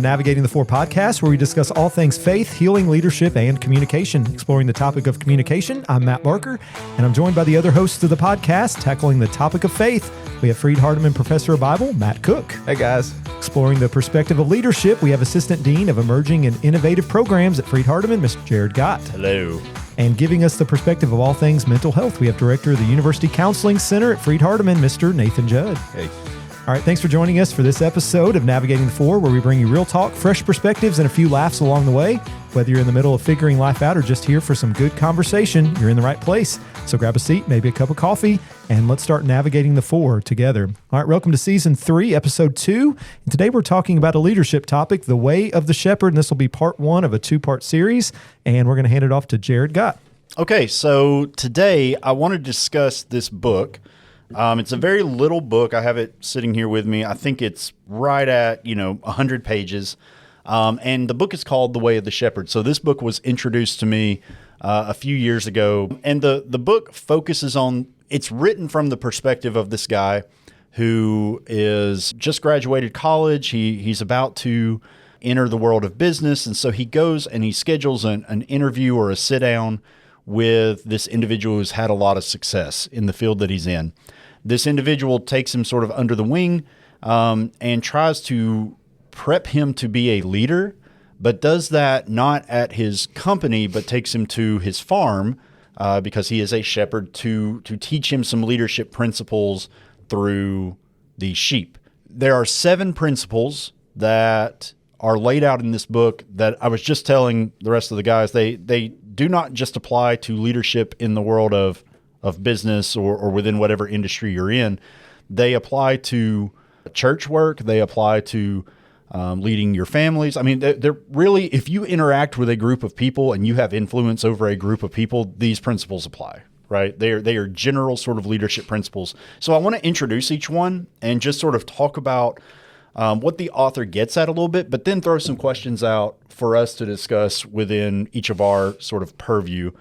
Navigating the Four podcast, where we discuss all things faith, healing, leadership, and communication. Exploring the topic of communication, I'm Matt Barker, and I'm joined by the other hosts of the podcast, tackling the topic of faith. We have Freed Hardeman Professor of Bible, Matt Cook. Hey, guys. Exploring the perspective of leadership, we have Assistant Dean of Emerging and Innovative Programs at Freed Hardeman, Mr. Jared Gott. Hello. And giving us the perspective of all things mental health, we have Director of the University Counseling Center at Freed Hardeman, Mr. Nathan Judd. Hey. All right, thanks for joining us for this episode of Navigating the Four, where we bring you real talk, fresh perspectives, and a few laughs along the way. Whether you're in the middle of figuring life out or just here for some good conversation, you're in the right place. So grab a seat, maybe a cup of coffee, and let's start navigating the four together. All right, welcome to Season 3, Episode 2. And today we're talking about a leadership topic, the way of the shepherd, and this will be part one of a two-part series, and we're going to hand it off to Jared Gott. Okay, so today I want to discuss this book. It's a very little book. I have it sitting here with me. I think it's right at, 100 pages. And the book is called The Way of the Shepherd. So this book was introduced to me a few years ago. And the book focuses on, it's written from the perspective of this guy who is just graduated college. He's about to enter the world of business. And so he goes and he schedules an interview or a sit down with this individual who's had a lot of success in the field that he's in. This individual takes him sort of under the wing and tries to prep him to be a leader, but does that not at his company, but takes him to his farm because he is a shepherd to teach him some leadership principles through the sheep. There are 7 principles that are laid out in this book that I was just telling the rest of the guys. They do not just apply to leadership in the world of business or within whatever industry you're in. They apply to church work. They apply to leading your families. I mean, they're really, if you interact with a group of people and you have influence over a group of people, these principles apply, right? They are general sort of leadership principles. So I want to introduce each one and just sort of talk about what the author gets at a little bit, but then throw some questions out for us to discuss within each of our sort of purview.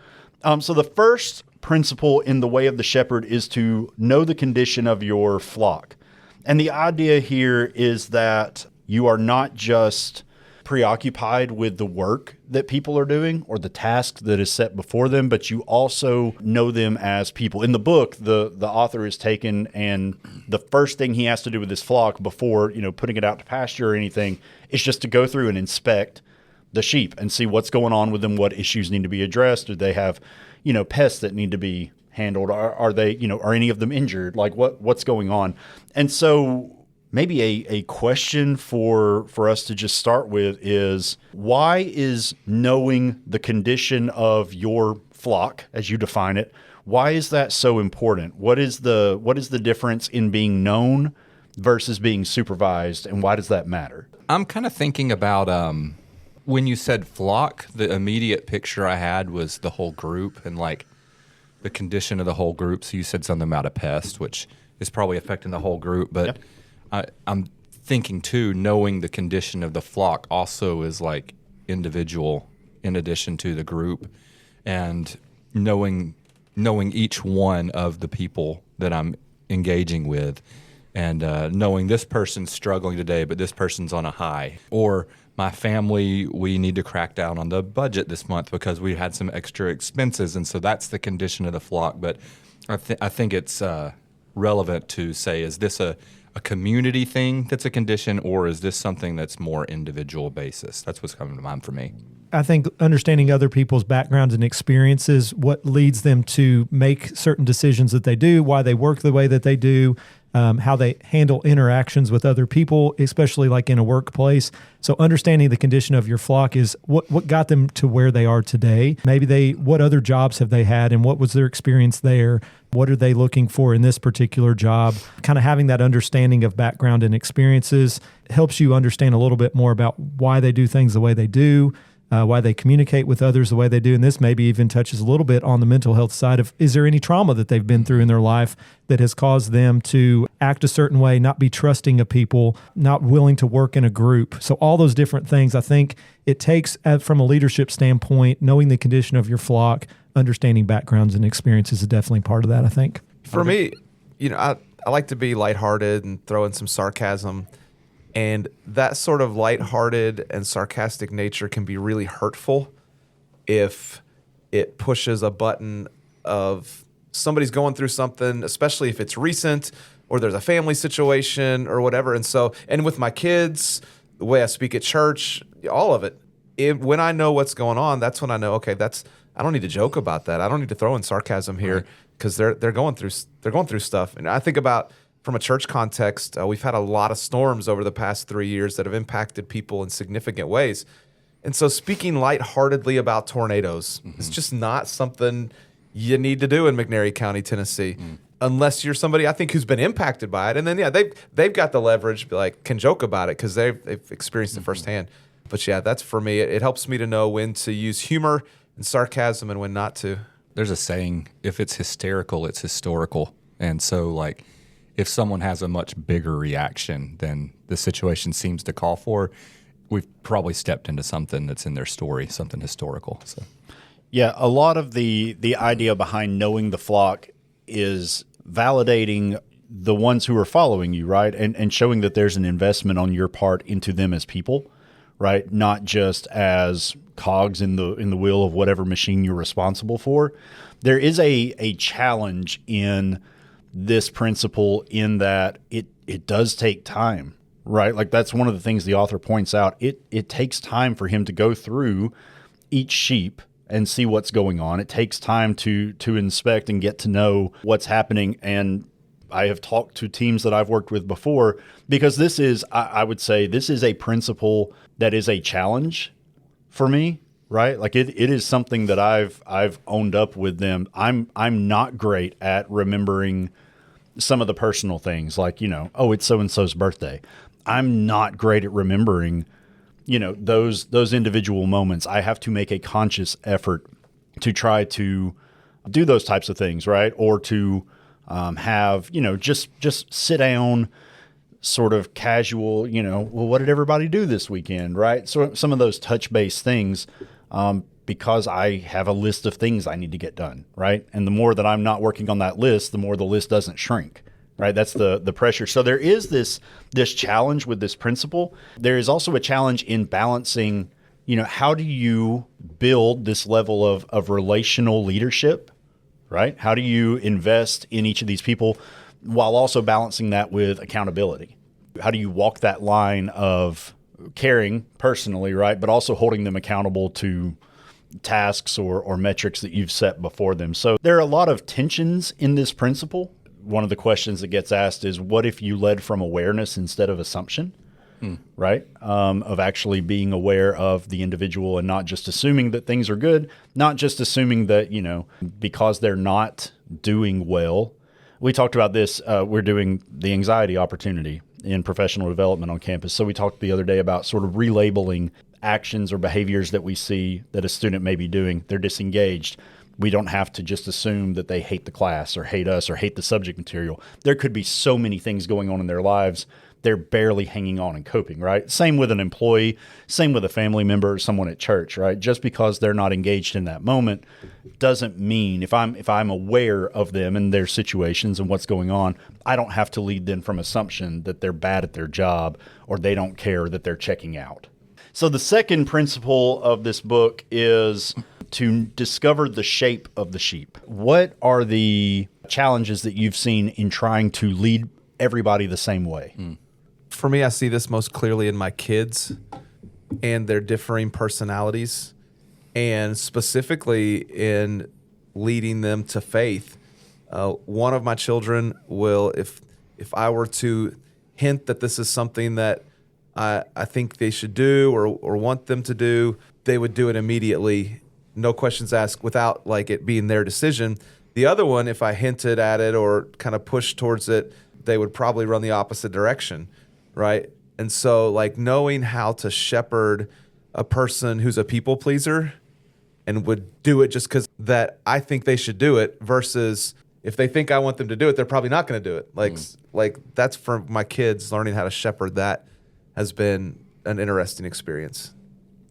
So the first principle in The Way of the Shepherd is to know the condition of your flock. And the idea here is that you are not just preoccupied with the work that people are doing or the task that is set before them, but you also know them as people. In the book, the author is taken, and the first thing he has to do with his flock before, putting it out to pasture or anything is just to go through and inspect the sheep and see what's going on with them, what issues need to be addressed. Do they have, pests that need to be handled? Are they, are any of them injured? Like what's going on? And so maybe a question for us to just start with is, why is knowing the condition of your flock, as you define it, why is that so important? What is the difference in being known versus being supervised, and why does that matter? I'm kind of thinking about when you said flock, the immediate picture I had was the whole group and like the condition of the whole group. So you said something about a pest, which is probably affecting the whole group, but yep. I'm thinking too, knowing the condition of the flock also is like individual in addition to the group, and knowing each one of the people that I'm engaging with, and knowing this person's struggling today, but this person's on a high. Or my family, we need to crack down on the budget this month because we had some extra expenses, and so that's the condition of the flock. But I think it's relevant to say, is this a community thing that's a condition, or is this something that's more individual basis? That's what's coming to mind for me. I think understanding other people's backgrounds and experiences, what leads them to make certain decisions that they do, why they work the way that they do, how they handle interactions with other people, especially like in a workplace. So understanding the condition of your flock is what got them to where they are today. Maybe what other jobs have they had and what was their experience there? What are they looking for in this particular job? Kind of having that understanding of background and experiences helps you understand a little bit more about why they do things the way they do, why they communicate with others the way they do. And this maybe even touches a little bit on the mental health side of, is there any trauma that they've been through in their life that has caused them to act a certain way, not be trusting of people, not willing to work in a group? So all those different things, I think it takes, from a leadership standpoint, knowing the condition of your flock, understanding backgrounds and experiences is definitely part of that, I think. For me, I like to be lighthearted and throw in some sarcasm. And that sort of lighthearted and sarcastic nature can be really hurtful if it pushes a button of somebody's going through something, especially if it's recent or there's a family situation or whatever. And so, and with my kids, the way I speak at church, all of it, when I know what's going on, that's when I know, okay, I don't need to joke about that. I don't need to throw in sarcasm here because they're going through stuff. And I think about, from a church context, we've had a lot of storms over the past 3 years that have impacted people in significant ways. And so speaking lightheartedly about tornadoes is just not something you need to do in McNairy County, Tennessee, unless you're somebody, I think, who's been impacted by it. And then, they've got the leverage, can joke about it because they've experienced it firsthand. But yeah, that's for me. It helps me to know when to use humor and sarcasm and when not to. There's a saying, if it's hysterical, it's historical. And so, if someone has a much bigger reaction than the situation seems to call for, we've probably stepped into something that's in their story, something historical. So, yeah, a lot of the idea behind knowing the flock is validating the ones who are following you, right? And showing that there's an investment on your part into them as people, right? Not just as cogs in the wheel of whatever machine you're responsible for. There is a challenge in this principle in that it does take time, right? That's one of the things the author points out. It takes time for him to go through each sheep and see what's going on. It takes time to inspect and get to know what's happening. And I have talked to teams that I've worked with before, because this is, I would say, this is a principle that is a challenge for me, right? It is something that I've owned up with them. I'm not great at remembering some of the personal things, it's so-and-so's birthday. I'm not great at remembering, those individual moments. I have to make a conscious effort to try to do those types of things, right? Or to have, just sit down, sort of casual, well, what did everybody do this weekend, right? So some of those touch-based things, because I have a list of things I need to get done, right? And the more that I'm not working on that list, the more the list doesn't shrink, right? That's the pressure. So there is this challenge with this principle. There is also a challenge in balancing, how do you build this level of relational leadership, right? How do you invest in each of these people while also balancing that with accountability? How do you walk that line of caring personally, right? But also holding them accountable to tasks or metrics that you've set before them. So there are a lot of tensions in this principle. One of the questions that gets asked is, what if you led from awareness instead of assumption, right? Of actually being aware of the individual and not just assuming that things are good, not just assuming that, because they're not doing well. We talked about this. We're doing the anxiety opportunity in professional development on campus. So we talked the other day about sort of relabeling actions or behaviors that we see that a student may be doing. They're disengaged. We don't have to just assume that they hate the class or hate us or hate the subject material. There could be so many things going on in their lives. They're barely hanging on and coping, right? Same with an employee, same with a family member, someone at church, right? Just because they're not engaged in that moment doesn't mean, if I'm aware of them and their situations and what's going on, I don't have to lead them from assumption that they're bad at their job or they don't care that they're checking out. So the second principle of this book is to discover the shape of the sheep. What are the challenges that you've seen in trying to lead everybody the same way? For me, I see this most clearly in my kids and their differing personalities, and specifically in leading them to faith. One of my children will, if I were to hint that this is something that I think they should do or want them to do, they would do it immediately, no questions asked, without it being their decision. The other one, if I hinted at it or kind of pushed towards it, they would probably run the opposite direction, right? And so knowing how to shepherd a person who's a people pleaser and would do it just because that I think they should do it, versus if they think I want them to do it, they're probably not going to do it. That's for my kids. Learning how to shepherd that has been an interesting experience.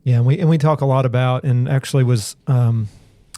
Yeah, and we talk a lot about, and actually was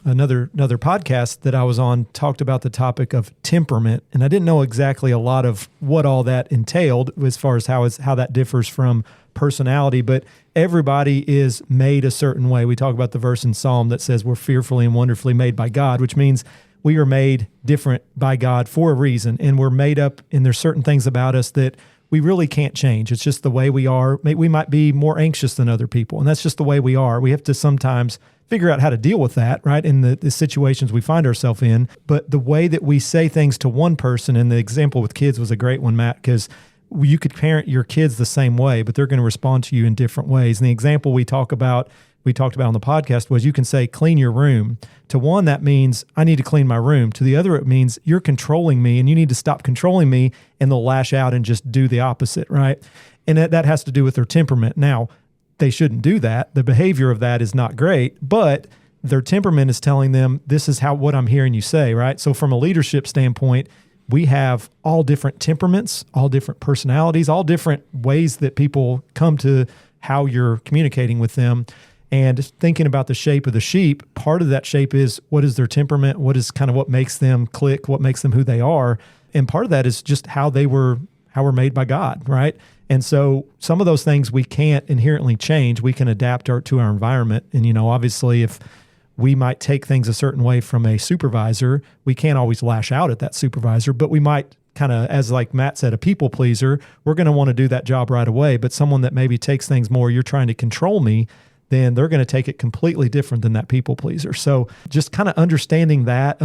another podcast that I was on talked about the topic of temperament, and I didn't know exactly a lot of what all that entailed as far as how that differs from personality, but everybody is made a certain way. We talk about the verse in Psalm that says we're fearfully and wonderfully made by God, which means we are made different by God for a reason, and we're made up, and there's certain things about us that we really can't change. It's just the way we are. We might be more anxious than other people, and that's just the way we are. We have to sometimes figure out how to deal with that, right, in the situations we find ourselves in. But the way that we say things to one person, and the example with kids was a great one, Matt, because you could parent your kids the same way, but they're going to respond to you in different ways. And the example we talked about on the podcast was you can say, clean your room. To one, that means I need to clean my room. To the other, it means you're controlling me and you need to stop controlling me, and they'll lash out and just do the opposite, right? And that has to do with their temperament. Now, they shouldn't do that. The behavior of that is not great, but their temperament is telling them this is what I'm hearing you say, right? So from a leadership standpoint, we have all different temperaments, all different personalities, all different ways that people come to how you're communicating with them. And thinking about the shape of the sheep, part of that shape is what is their temperament, what is kind of what makes them click, what makes them who they are. And part of that is just how we're made by God, right? And so some of those things we can't inherently change. We can adapt to our environment. And, obviously if we might take things a certain way from a supervisor, we can't always lash out at that supervisor, but we might kind of, as like Matt said, a people pleaser, we're going to want to do that job right away. But someone that maybe takes things more, you're trying to control me, then they're going to take it completely different than that people pleaser. So just kind of understanding that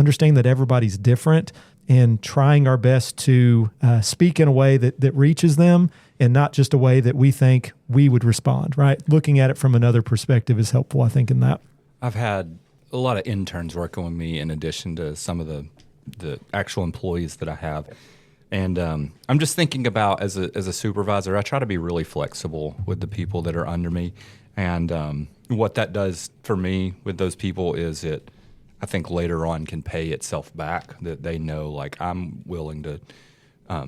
everybody's different and trying our best to speak in a way that reaches them and not just a way that we think we would respond, right? Looking at it from another perspective is helpful, I think, in that. I've had a lot of interns working with me in addition to some of the actual employees that I have. And I'm just thinking about as a supervisor, I try to be really flexible with the people that are under me. And what that does for me with those people is I think later on can pay itself back, that they know like I'm willing to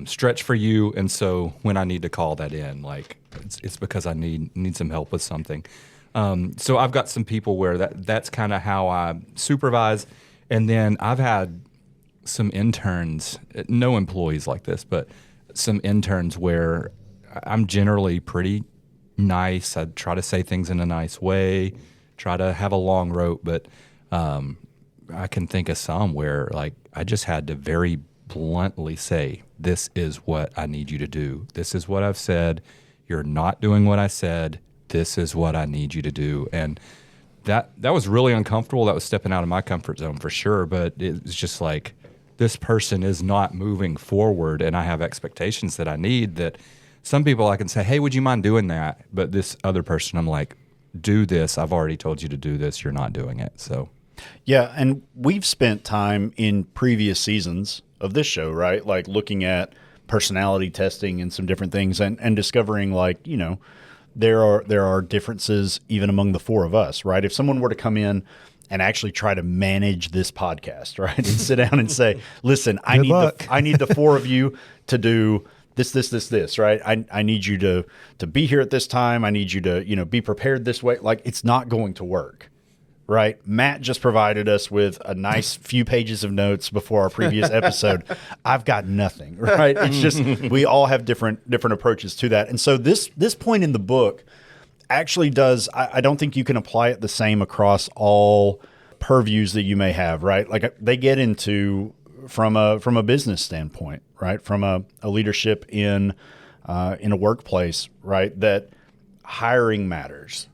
stretch for you. And so when I need to call that in, like it's because I need some help with something. So I've got some people where that's kind of how I supervise. And then I've had some interns, no employees like this, but some interns where I'm generally pretty nice. I try to say things in a nice way, try to have a long rope, but I can think of some where like I just had to very bluntly say, this is what I need you to do. This is what I've said. You're not doing what I said. This is what I need you to do. And that was really uncomfortable. That was stepping out of my comfort zone for sure. But it's just like, this person is not moving forward, and I have expectations that I need. That some people I can say, hey, would you mind doing that? But this other person, I'm like, do this. I've already told you to do this. You're not doing it. So, yeah. And we've spent time in previous seasons of this show, right? Like looking at personality testing and some different things and discovering like, there are differences even among the four of us, right? If someone were to come in and actually try to manage this podcast, right? And sit down and say, listen, I need the four of you to do this, right? I need you to be here at this time. I need you to, be prepared this way. Like, it's not going to work, right? Matt just provided us with a nice few pages of notes before our previous episode. I've got nothing, right? It's just, we all have different approaches to that. And so this point in the book actually does, I don't think you can apply it the same across all purviews that you may have, right? Like they get into from a business standpoint, right? From a leadership in a workplace, right? That hiring matters,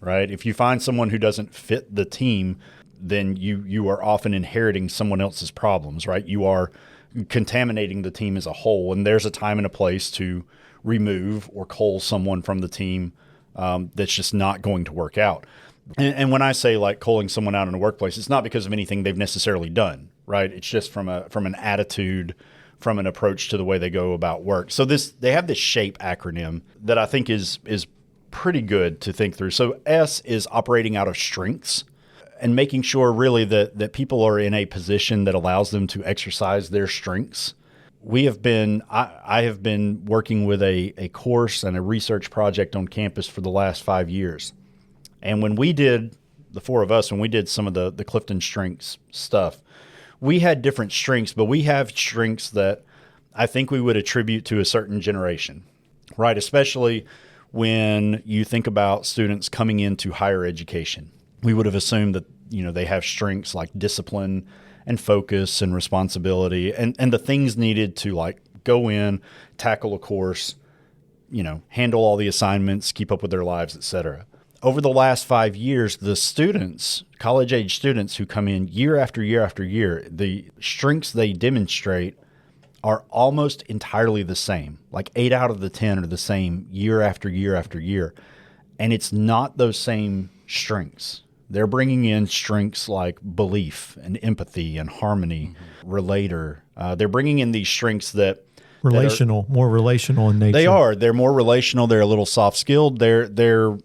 right? If you find someone who doesn't fit the team, then you are often inheriting someone else's problems, right? You are contaminating the team as a whole, and there's a time and a place to remove or cull someone from the team that's just not going to work out. And when I say like culling someone out in a workplace, it's not because of anything they've necessarily done, right? It's just from an attitude, from an approach to the way they go about work. So they have this SHAPE acronym that I think is pretty good to think through. So S is operating out of strengths and making sure really that people are in a position that allows them to exercise their strengths. I have been working with a course and a research project on campus for the last 5 years. And when we did the four of us, when we did some of the Clifton Strengths stuff, we had different strengths, but we have strengths that I think we would attribute to a certain generation, right? Especially when you think about students coming into higher education. We would have assumed that, they have strengths like discipline and focus and responsibility and the things needed to like go in, tackle a course, handle all the assignments, keep up with their lives, et cetera. Over the last 5 years, the students, college-age students who come in year after year after year, the strengths they demonstrate are almost entirely the same. Like 8 out of the 10 are the same year after year after year. And it's not those same strengths. They're bringing in strengths like belief and empathy and harmony, relator. They're bringing in these strengths that more relational in nature. They are. They're more relational. They're a little soft-skilled. They're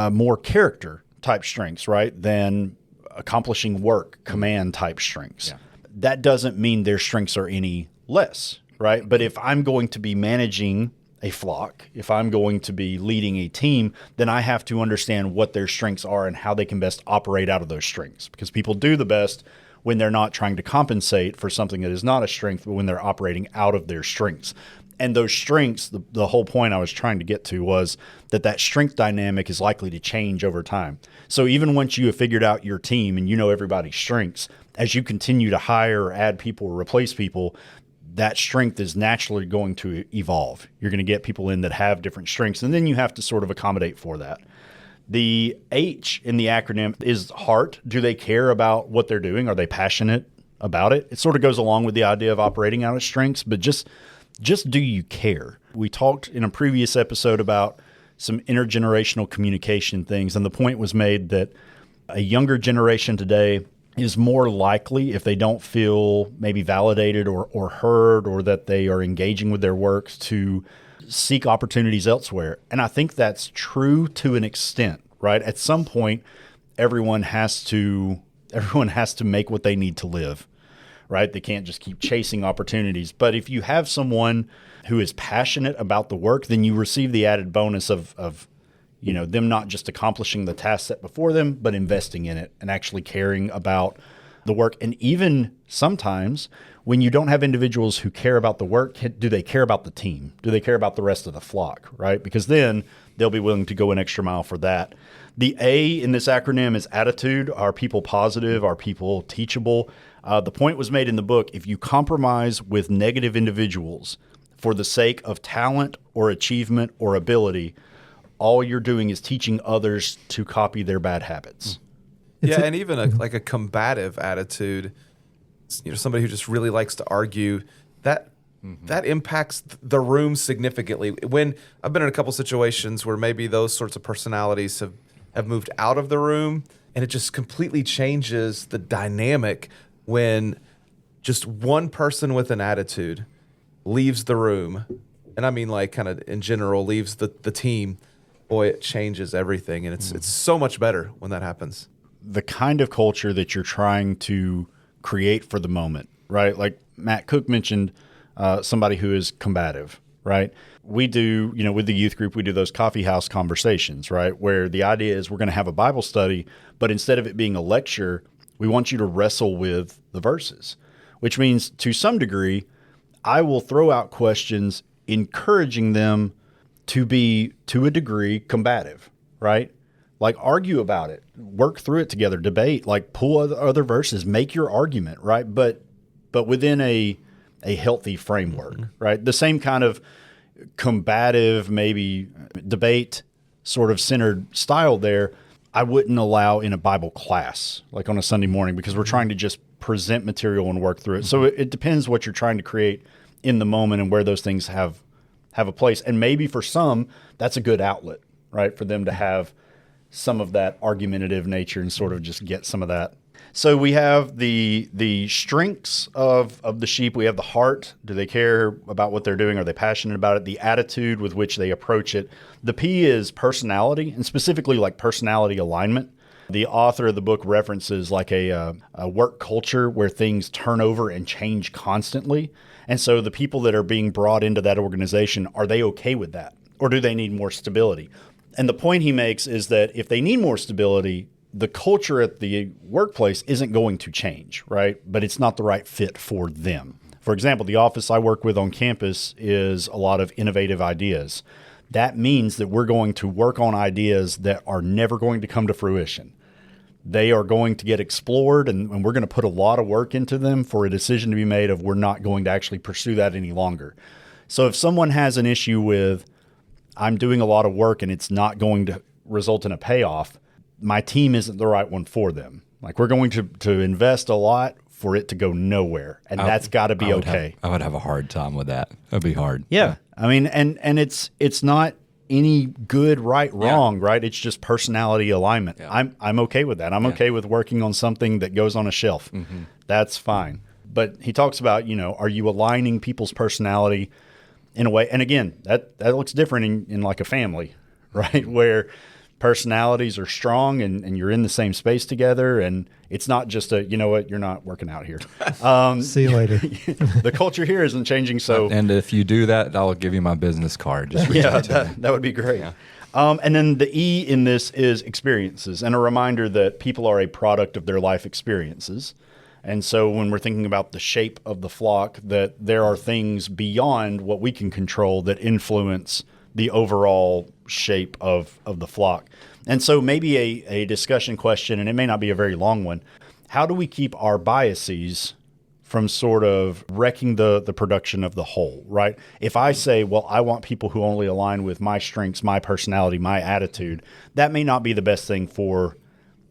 more character type strengths, right, than accomplishing work, command type strengths. Yeah. That doesn't mean their strengths are any less, right? But if I'm going to be managing a flock, if I'm going to be leading a team, then I have to understand what their strengths are and how they can best operate out of those strengths. Because people do the best when they're not trying to compensate for something that is not a strength, but when they're operating out of their strengths. And those strengths, the whole point I was trying to get to was that strength dynamic is likely to change over time. So even once you have figured out your team and you know everybody's strengths, as you continue to hire or add people or replace people, that strength is naturally going to evolve. You're going to get people in that have different strengths, and then you have to sort of accommodate for that. The H in the acronym is heart. Do they care about what they're doing? Are they passionate about it? It sort of goes along with the idea of operating out of strengths, but just do you care? We talked in a previous episode about some intergenerational communication things, and the point was made that a younger generation today is more likely, if they don't feel maybe validated or heard, or that they are engaging with their works, to seek opportunities elsewhere. And I think that's true to an extent, right? At some point, everyone has to make what they need to live, right? They can't just keep chasing opportunities. But if you have someone who is passionate about the work, then you receive the added bonus of them not just accomplishing the task set before them, but investing in it and actually caring about the work. And even sometimes when you don't have individuals who care about the work, do they care about the team? Do they care about the rest of the flock, right? Because then they'll be willing to go an extra mile for that. The A in this acronym is attitude. Are people positive? Are people teachable? The point was made in the book, if you compromise with negative individuals for the sake of talent or achievement or ability, all you're doing is teaching others to copy their bad habits. And even a combative attitude, somebody who just really likes to argue, that impacts the room significantly. When I've been in a couple situations where maybe those sorts of personalities have moved out of the room, and it just completely changes the dynamic when just one person with an attitude leaves the room, and I mean like kind of in general leaves the team. Boy, it changes everything, and it's so much better when that happens. The kind of culture that you're trying to create for the moment, right? Like Matt Cook mentioned, somebody who is combative, right? We do, with the youth group, we do those coffee house conversations, right? Where the idea is we're going to have a Bible study, but instead of it being a lecture, we want you to wrestle with the verses, which means to some degree, I will throw out questions encouraging them to be, to a degree, combative, right? Like argue about it, work through it together, debate, like pull other verses, make your argument, right? But within a healthy framework, right? The same kind of combative, maybe debate sort of centered style there, I wouldn't allow in a Bible class, like on a Sunday morning, because we're trying to just present material and work through it. So it depends what you're trying to create in the moment and where those things have a place. And maybe for some, that's a good outlet, right? For them to have some of that argumentative nature and sort of just get some of that. So we have the strengths of the sheep. We have the heart. Do they care about what they're doing? Are they passionate about it? The attitude with which they approach it. The P is personality, and specifically like personality alignment. The author of the book references like a work culture where things turn over and change constantly. And so the people that are being brought into that organization, are they okay with that? Or do they need more stability? And the point he makes is that if they need more stability, the culture at the workplace isn't going to change, right? But it's not the right fit for them. For example, the office I work with on campus is a lot of innovative ideas. That means that we're going to work on ideas that are never going to come to fruition. They are going to get explored, and we're going to put a lot of work into them for a decision to be made of we're not going to actually pursue that any longer. So if someone has an issue with, I'm doing a lot of work and it's not going to result in a payoff, my team isn't the right one for them. Like, we're going to invest a lot for it to go nowhere, and that's got to be okay. I would have a hard time with that. That'd be hard. Yeah. I mean, and it's not any good, right, wrong, right? It's just personality alignment. Yeah. I'm okay with that. I'm okay with working on something that goes on a shelf. Mm-hmm. That's fine. But he talks about, are you aligning people's personality in a way? And again, that looks different in like a family, right? Where personalities are strong and you're in the same space together, and it's not just a, you're not working out here. See you later. The culture here isn't changing. So, and if you do that, I'll give you my business card. Just that would be great. Yeah. And then the E in this is experiences, and a reminder that people are a product of their life experiences. And so when we're thinking about the shape of the flock, that there are things beyond what we can control that influence the overall shape of the flock. And so maybe a discussion question, and it may not be a very long one, how do we keep our biases from sort of wrecking the production of the whole, right? If I say, well, I want people who only align with my strengths, my personality, my attitude, that may not be the best thing for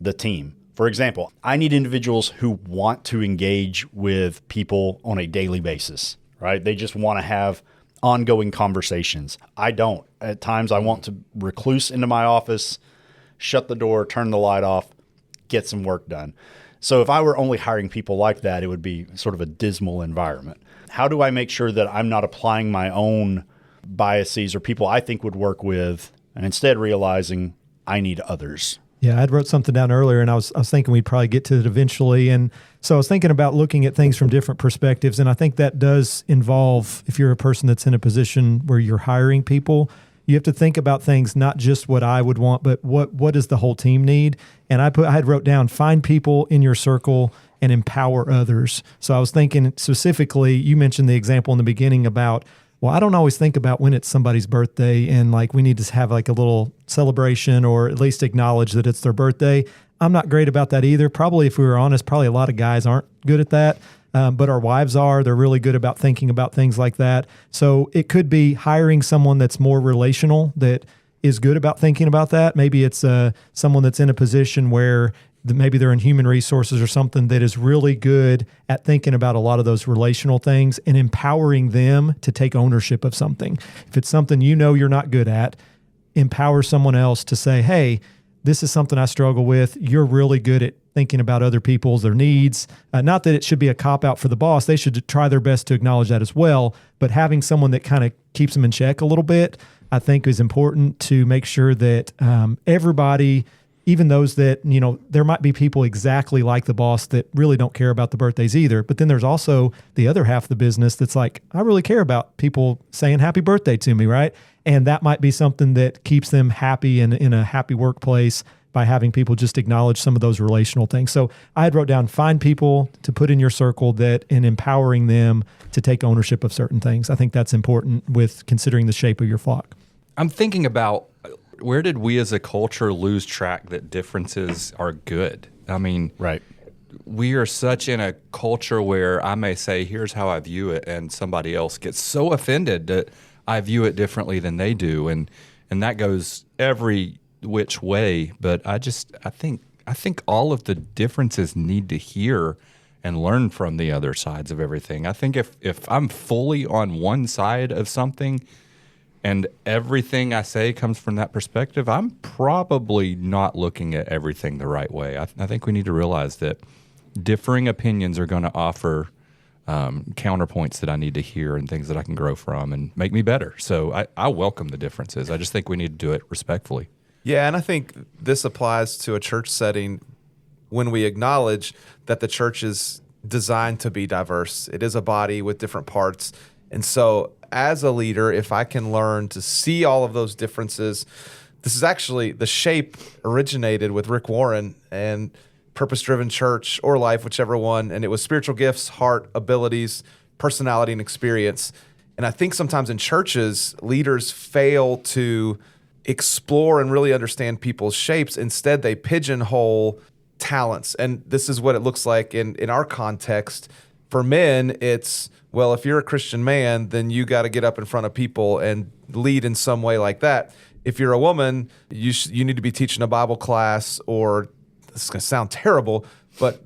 the team. For example, I need individuals who want to engage with people on a daily basis, right? They just want to have ongoing conversations. I don't. At times I want to recluse into my office, shut the door, turn the light off, get some work done. So if I were only hiring people like that, it would be sort of a dismal environment. How do I make sure that I'm not applying my own biases or people I think would work with, and instead realizing I need others? Yeah, I wrote something down earlier, and I was thinking we'd probably get to it eventually. And so I was thinking about looking at things from different perspectives, and I think that does involve, if you're a person that's in a position where you're hiring people, you have to think about things, not just what I would want, but what does the whole team need? And I had wrote down, find people in your circle and empower others. So I was thinking specifically, you mentioned the example in the beginning about, well, I don't always think about when it's somebody's birthday and like we need to have like a little celebration or at least acknowledge that it's their birthday. I'm not great about that either. Probably, if we were honest, probably a lot of guys aren't good at that. But our wives are. They're really good about thinking about things like that. So it could be hiring someone that's more relational, that is good about thinking about that. Maybe it's someone that's in a position where maybe they're in human resources or something that is really good at thinking about a lot of those relational things and empowering them to take ownership of something. If it's something you're not good at, empower someone else to say, hey, this is something I struggle with. You're really good at thinking about other people's, their needs. Not that it should be a cop-out for the boss. They should try their best to acknowledge that as well. But having someone that kind of keeps them in check a little bit, I think is important to make sure that everybody, even those that, there might be people exactly like the boss that really don't care about the birthdays either. But then there's also the other half of the business that's like, I really care about people saying happy birthday to me, right? And that might be something that keeps them happy and in a happy workplace by having people just acknowledge some of those relational things. So I had wrote down, find people to put in your circle and empowering them to take ownership of certain things. I think that's important with considering the shape of your flock. I'm thinking about, where did we as a culture lose track that differences are good? I mean, right. We are such in a culture where I may say, here's how I view it, and somebody else gets so offended that I view it differently than they do. And that goes every which way. But I think all of the differences need to hear and learn from the other sides of everything. I think if I'm fully on one side of something and everything I say comes from that perspective, I'm probably not looking at everything the right way. I think we need to realize that differing opinions are going to offer counterpoints that I need to hear and things that I can grow from and make me better. So I welcome the differences. I just think we need to do it respectfully. Yeah, and I think this applies to a church setting when we acknowledge that the church is designed to be diverse. It is a body with different parts. And so as a leader, if I can learn to see all of those differences, this is actually, the shape originated with Rick Warren and Purpose-Driven Church or Life, whichever one. And it was spiritual gifts, heart, abilities, personality, and experience. And I think sometimes in churches, leaders fail to explore and really understand people's shapes. Instead, they pigeonhole talents. And this is what it looks like in our context. For men, it's, well, if you're a Christian man, then you got to get up in front of people and lead in some way like that. If you're a woman, you need to be teaching a Bible class, or, this is going to sound terrible, but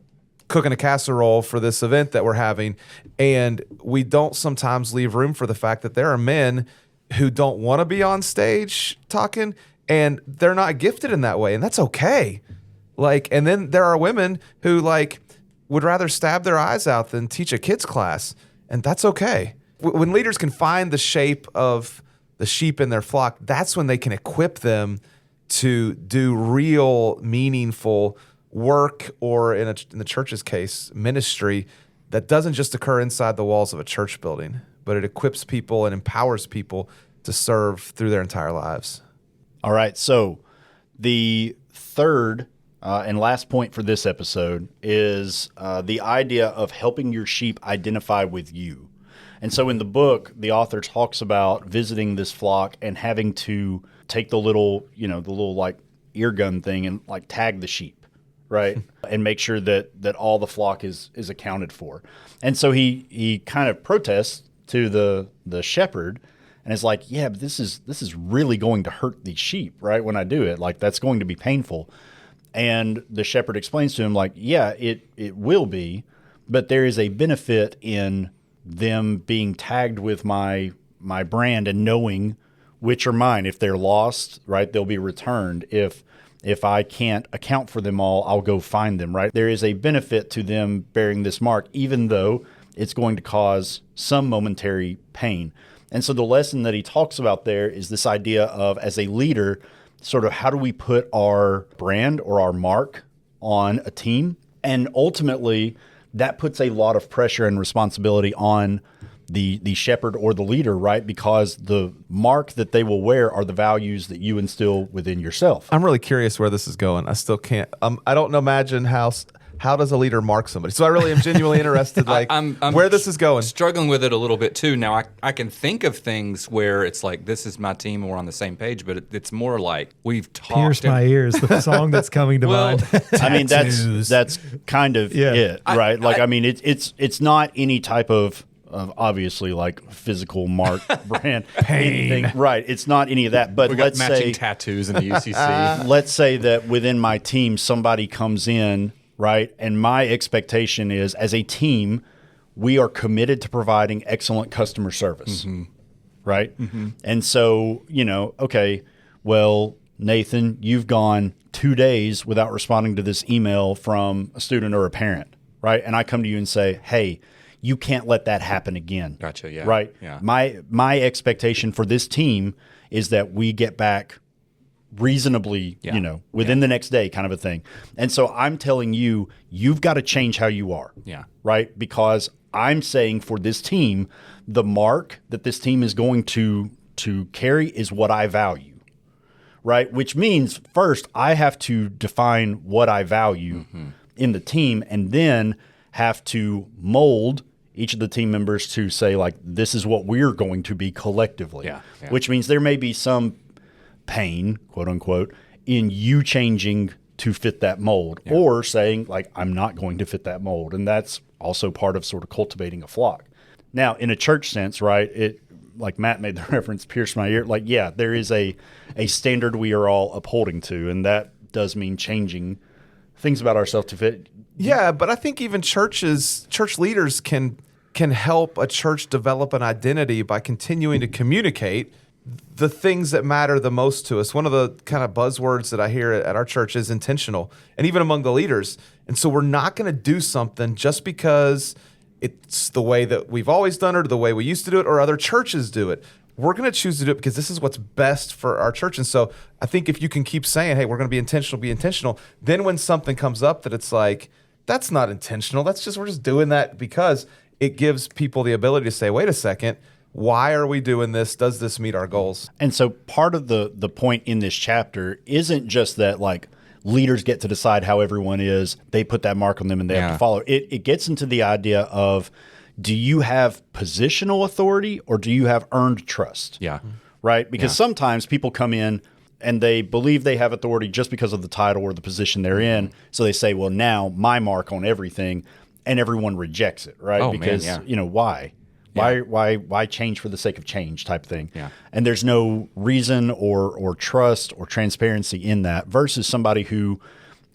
cooking a casserole for this event that we're having. And we don't sometimes leave room for the fact that there are men who don't want to be on stage talking, and they're not gifted in that way, and that's okay. Like, and then there are women who like would rather stab their eyes out than teach a kids class, and that's okay. When leaders can find the shape of the sheep in their flock, that's when they can equip them to do real, meaningful work, or in the church's case, ministry that doesn't just occur inside the walls of a church building, but it equips people and empowers people to serve through their entire lives. All right. So the third and last point for this episode is the idea of helping your sheep identify with you. And so in the book, the author talks about visiting this flock and having to take the little like ear gun thing and like tag the sheep, right? And make sure that all the flock is accounted for. And so he kind of protests to the shepherd and is like, yeah, but this is really going to hurt these sheep, right? When I do it, like that's going to be painful. And the shepherd explains to him like, yeah, it will be, but there is a benefit in them being tagged with my brand and knowing which are mine. If they're lost, right, they'll be returned. If I can't account for them all, I'll go find them, right? There is a benefit to them bearing this mark, even though it's going to cause some momentary pain. And so the lesson that he talks about there is this idea of, as a leader, sort of how do we put our brand or our mark on a team? And ultimately, that puts a lot of pressure and responsibility on the shepherd or the leader, right? Because the mark that they will wear are the values that you instill within yourself. I'm really curious where this is going. I still can't. I don't imagine how does a leader mark somebody. So I really am genuinely interested, like I'm where this is going. Struggling with it a little bit too. Now I can think of things where it's like, this is my team and we're on the same page, but it's more like we've talked. Pierce my ears, the song that's coming to mind. I mean, that's kind of it, right? I mean, it's not any type of obviously like physical mark brand anything, right? It's not any of that. But let's say tattoos in the UCC. Let's say that within my team somebody comes in, right, and my expectation is, as a team, we are committed to providing excellent customer service, right? And so, okay, well, Nathan, you've gone 2 days without responding to this email from a student or a parent, right? And I come to you and say, hey, you can't let that happen again. Gotcha, yeah. Right? Yeah. My expectation for this team is that we get back reasonably, within the next day, kind of a thing. And so I'm telling you, you've got to change how you are. Yeah. Right? Because I'm saying for this team, the mark that this team is going to carry is what I value. Right? Which means first I have to define what I value in the team, and then have to mold each of the team members to say, like, this is what we're going to be collectively. Yeah. Which means there may be some pain, quote unquote, in you changing to fit that mold, or saying, like, I'm not going to fit that mold. And that's also part of sort of cultivating a flock. Now, in a church sense, right, it, like Matt made the reference, pierce my ear, like, yeah, there is a standard we are all upholding to, and that does mean changing things about ourselves to fit. Yeah, but I think even church leaders can help a church develop an identity by continuing to communicate the things that matter the most to us. One of the kind of buzzwords that I hear at our church is intentional, and even among the leaders. And so we're not going to do something just because it's the way that we've always done it, or the way we used to do it, or other churches do it. We're going to choose to do it because this is what's best for our church. And so I think if you can keep saying, hey, we're going to be intentional, then when something comes up that it's like, that's not intentional, we're just doing that, because it gives people the ability to say, wait a second, Why are we doing this? Does this meet our goals? And so part of the point in this chapter isn't just that like leaders get to decide how everyone is, they put that mark on them and they have to follow. It gets into the idea of, do you have positional authority or do you have earned trust? Yeah. Right? Because sometimes people come in and they believe they have authority just because of the title or the position they're in. So they say, well, now my mark on everything, and everyone rejects it, right? Oh, because, man, why? Why change for the sake of change type thing? Yeah. And there's no reason or trust or transparency in that versus somebody who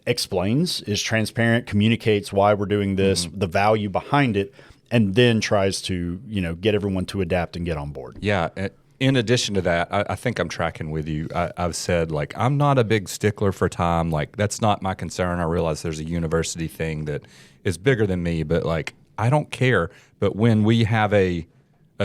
explains, is transparent, communicates why we're doing this, the value behind it, and then tries to, get everyone to adapt and get on board. Yeah. In addition to that, I think I'm tracking with you. I've said, like, I'm not a big stickler for time. Like, that's not my concern. I realize there's a university thing that is bigger than me, but, like, I don't care. But when we have a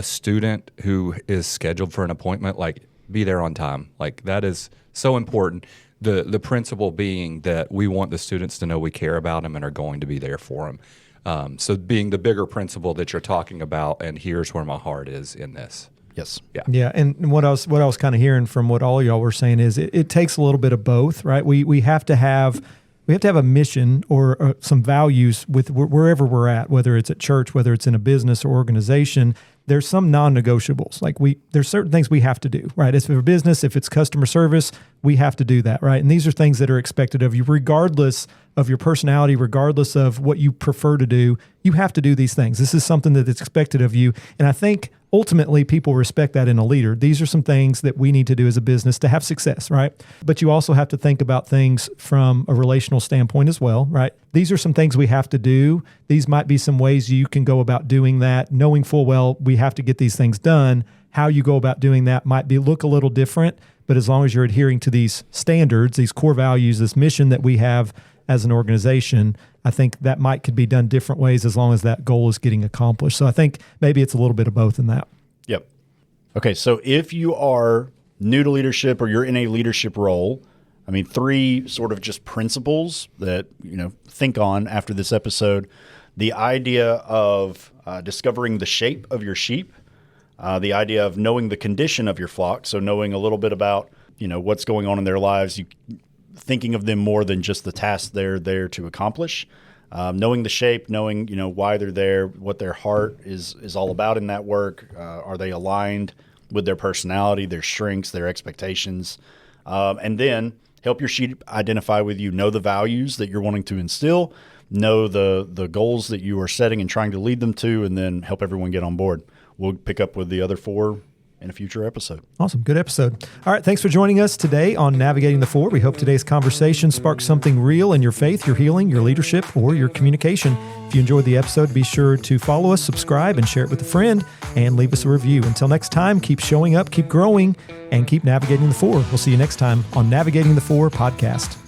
student who is scheduled for an appointment, like, be there on time. Like, that is so important. The principle being that we want the students to know we care about them and are going to be there for them. So being the bigger principle that you're talking about, and here's where my heart is in this. Yes. Yeah. Yeah. And what I was kind of hearing from what all y'all were saying is it takes a little bit of both, right? We have to have a mission or some values with wherever we're at, whether it's at church, whether it's in a business or organization. There's some non-negotiables. Like there's certain things we have to do, right? If it's business, if it's customer service, we have to do that, right? And these are things that are expected of you, regardless of your personality, regardless of what you prefer to do. You have to do these things. This is something that is expected of you. And I think ultimately people respect that in a leader. These are some things that we need to do as a business to have success, right? But you also have to think about things from a relational standpoint as well, right? These are some things we have to do. These might be some ways you can go about doing that, knowing full well we have to get these things done. How you go about doing that might look a little different, but as long as you're adhering to these standards, these core values, this mission that we have as an organization, I think that could be done different ways as long as that goal is getting accomplished. So I think maybe it's a little bit of both in that. Yep. Okay, so if you are new to leadership or you're in a leadership role, 3 sort of just principles that, think on after this episode. The idea of discovering the shape of your sheep, the idea of knowing the condition of your flock, so knowing a little bit about, what's going on in their lives, thinking of them more than just the task they're there to accomplish, knowing the shape, knowing, why they're there, what their heart is all about in that work. Are they aligned with their personality, their strengths, their expectations? And then help your sheep identify with you, know the values that you're wanting to instill, know the goals that you are setting and trying to lead them to, and then help everyone get on board. We'll pick up with the other 4 in a future episode. Awesome. Good episode. All right. Thanks for joining us today on Navigating the 4. We hope today's conversation sparks something real in your faith, your healing, your leadership, or your communication. If you enjoyed the episode, be sure to follow us, subscribe, and share it with a friend, and leave us a review. Until next time, keep showing up, keep growing, and keep navigating the 4. We'll see you next time on Navigating the 4 podcast.